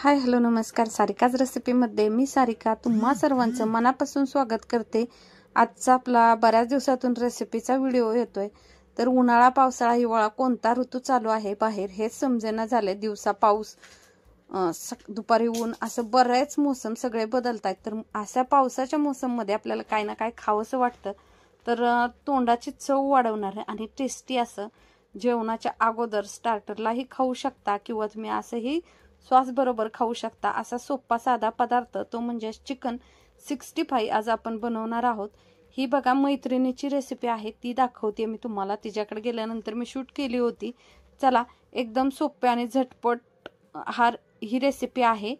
Hi hello नमस्कार, सारिकाज रेसिपीमध्ये मी सारिका तुम्हा सर्वांचं मनापासून स्वागत करते। आजचा आपला बऱ्याच दिवसातून रेसिपीचा व्हिडिओ येतोय। तर उन्हाळा पावसाळा हिवाळा कोणता ऋतू चालू आहे बाहेर हेच समजेना झाले। दिवसा पाऊस दुपारी ऊन असं बरेच मोसम सगळे बदलतात। तर अशा पावसाच्या मोसम मध्ये आपल्याला काही ना काही खावंसं वाटतं। तर तोंडाची चव वाढवणार आणि टेस्टी असं जेवणाच्या अगोदर स्टार्टरलाही खाऊ शकता किंवा तुम्ही असंही सॉस बरोबर खाऊ शकता। असा सोपा साधा पदार्थ तो म्हणजे चिकन 65 आज आपण बनवणार आहोत। ही बघा मैत्रिणीची रेसिपी आहे, ती दाखवते मी तुम्हाला। तिच्याकडे गेल्यानंतर मी शूट केली होती। चला एकदम सोपे आणि झटपट ही रेसिपी आहे।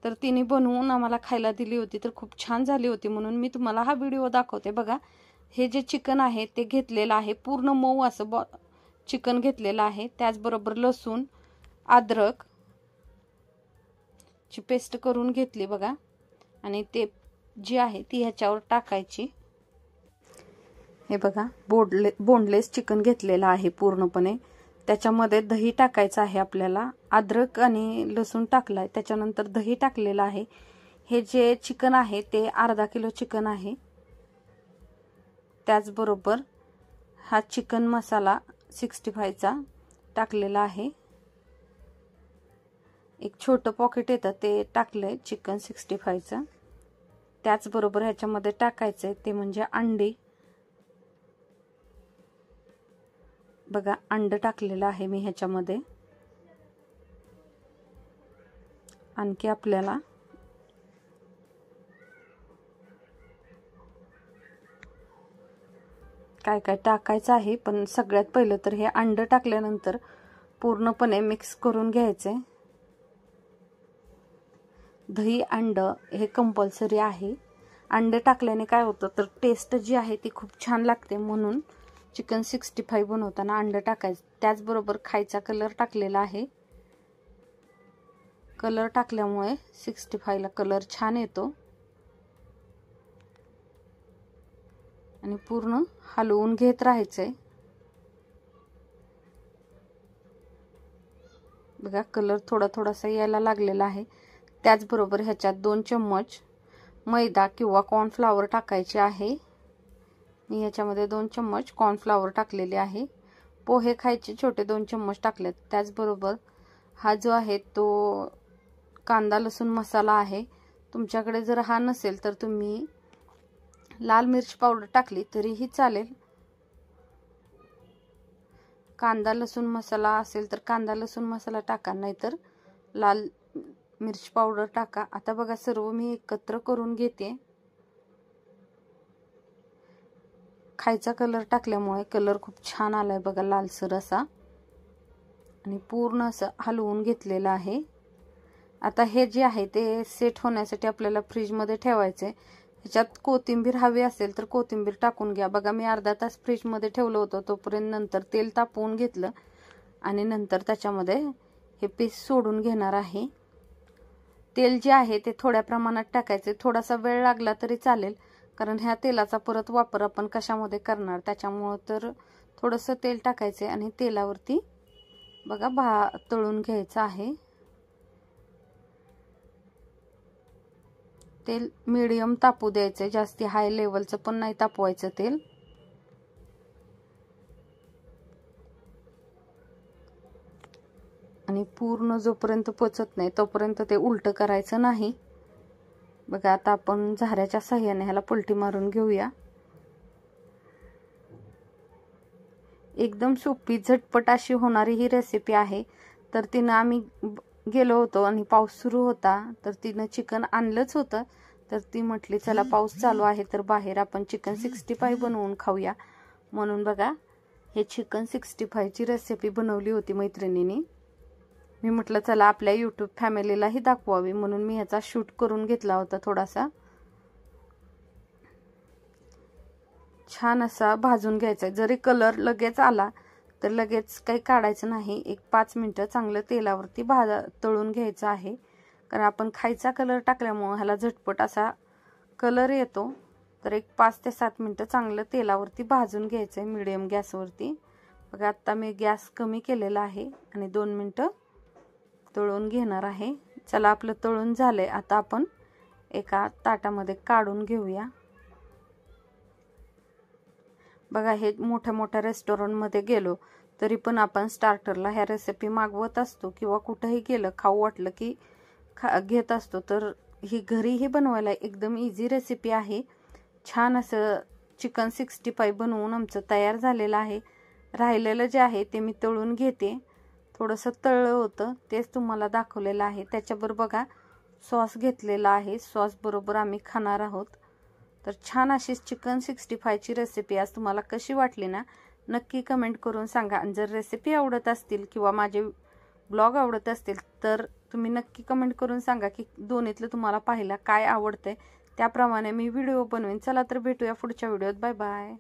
तर तिने बनवून आम्हाला खायला दिली होती, तर खूप छान झाली होती म्हणून मी तुम्हाला हा व्हिडिओ दाखवते। बघा हे जे चिकन आहे ते घेतलेलं आहे, पूर्ण मऊ असं चिकन घेतलेलं आहे। त्याचबरोबर लसूण अद्रक ची पेस्ट करून घेतली बघा, आणि ते जी आहे ती ह्याच्यावर टाकायची। हे बघा बोनलेस चिकन घेतलेला आहे पूर्णपणे। त्याच्यामध्ये दही टाकायचं आहे आपल्याला। अद्रक आणि लसूण टाकलाय, त्याच्यानंतर दही टाकलेलं आहे। हे जे चिकन आहे ते अर्धा किलो चिकन आहे। त्याचबरोबर हा चिकन मसाला 65 चा टाकलेला आहे। एक छोटं पॉकेट येतं ते टाकलंय चिकन 65 चं। त्याचबरोबर ह्याच्यामध्ये टाकायचंय ते म्हणजे अंडी। बघा अंड टाकलेलं आहे मी ह्याच्यामध्ये। आणखी आपल्याला काय काय टाकायचं आहे, पण सगळ्यात पहिलं तर हे अंड टाकल्यानंतर पूर्णपणे मिक्स करून घ्यायचे। दही अंड हे कंपल्सरी आहे। अंडे टाकल्याने काय होतं तर टेस्ट जी आहे ती खूप छान लागते, म्हणून चिकन 65 बनवताना अंड टाकायचं। त्याचबरोबर खायचा कलर टाकलेला आहे। कलर टाकल्यामुळे 65 ला कलर छान येतो। आणि पूर्ण हलवून घेत राहायचंय। बघा कलर थोडा थोडासा यायला लागलेला आहे। त्याचबरोबर ह्याच्यात 2 चम्मच मैदा किंवा कॉर्नफ्लॉवर टाकायचे आहे। मी ह्याच्यामध्ये 2 चम्मच कॉर्नफ्लॉवर टाकलेले आहे। पोहे खायचे छोटे 2 चम्मच टाकलेत। त्याचबरोबर हा जो आहे तो कांदा लसूण मसाला आहे। तुमच्याकडे जर हा नसेल तर तुम्ही लाल मिर्च पावडर टाकली तरीही चालेल। कांदा लसूण मसाला असेल तर कांदा लसूण मसाला टाका, नाहीतर लाल मिर्च पावडर टाका। आता बघा सर्व मी एकत्र करून घेते। खायचा कलर टाकल्यामुळे कलर खूप छान आलाय बघा, लालसर असा, आणि पूर्ण असं हलवून घेतलेलं आहे। आता हे जे आहे ते सेट होण्यासाठी आपल्याला फ्रीज मध्ये ठेवायचे। ह्याच्यात कोथिंबीर हवी असेल तर कोथिंबीर टाकून घ्या। बघा मी अर्धा तास फ्रीज मध्ये ठेवलं होतं, तोपर्यंत नंतर तेल तापवून घेतलं आणि नंतर त्याच्यामध्ये हे पीस सोडून घेणार आहे। तेल जे आहे ते थोड्या प्रमाणात टाकायचे। थोडासा वेळ लागला तरी चालेल, कारण ह्या तेलाचा परत वापर आपण कशामध्ये करणार त्याच्यामुळे तर थोडंसं तेल टाकायचे आणि तेलावरती बघा तळून घ्यायचं आहे। तेल मीडियम तापू द्यायचे, जास्ती हाय लेवलचं पण नाही तापवायचं तेल। आणि पूर्ण जोपर्यंत पचत नाही तोपर्यंत ते उलट करायचं नाही। बघा आता आपण झाऱ्याच्या साहाय्याने ह्याला पलटी मारून घेऊया। एकदम सोपी झटपट अशी होणारी ही रेसिपी आहे। तर तिनं आम्ही गेलो होतो आणि पाऊस सुरू होता, तर तिनं चिकन आणलंच होतं। तर ती म्हटली चला पाऊस चालू आहे तर बाहेर आपण चिकन 65 बनवून खाऊया, म्हणून बघा हे चिकन 65 ची रेसिपी बनवली होती मैत्रिणीने। मी म्हटलं चला आपल्या यूट्यूब फॅमिलीलाही दाखवावी, म्हणून मी ह्याचा शूट करून घेतला होता थोडासा। छान असा भाजून घ्यायचा। जरी कलर लगेच आला तर लगेच काही काढायचं नाही, एक 5 मिनिटं चांगलं तेलावरती तळून घ्यायचं आहे। कारण आपण खायचा कलर टाकल्यामुळे ह्याला झटपट असा कलर येतो। तर एक 5 ते 7 मिनिटं चांगलं तेलावरती भाजून घ्यायचंय मीडियम गॅसवरती। बघा आता मी गॅस कमी केलेला आहे आणि 2 मिनिटं तळून घेणार आहे। चला आपलं तळून झालंय, आता आपण एका ताटामध्ये काढून घेऊया। बघा, हे मोठ्या मोठ्या रेस्टॉरंटमध्ये गेलो तरी पण आपण स्टार्टरला ह्या रेसिपी मागवत असतो किंवा कुठेही गेलं खाऊ वाटलं की घेत असतो। तर ही घरीही बनवायला एकदम इझी रेसिपी आहे। छान असं चिकन 65 बनवून आमचं तयार झालेलं आहे। राहिलेलं जे आहे ते मी तळून घेते। थोडंसं तळलं होतं तेच तुम्हाला दाखवलेलं आहे। त्याच्याबरोबर बघा सॉस घेतलेला आहे, सॉस बरोबर आम्ही खाणार आहोत। तर छान अशी चिकन 65 ची रेसिपी आज तुम्हाला कशी वाटली ना, नक्की कमेंट करून सांगा। आणि जर रेसिपी आवडत असतील किंवा माझे ब्लॉग आवडत असतील तर तुम्ही नक्की कमेंट करून सांगा की दोन्हीतलं तुम्हाला पाहायला काय आवडतंय, त्याप्रमाणे मी व्हिडिओ बनवेन। चला तर भेटूया पुढच्या व्हिडिओत, बाय बाय।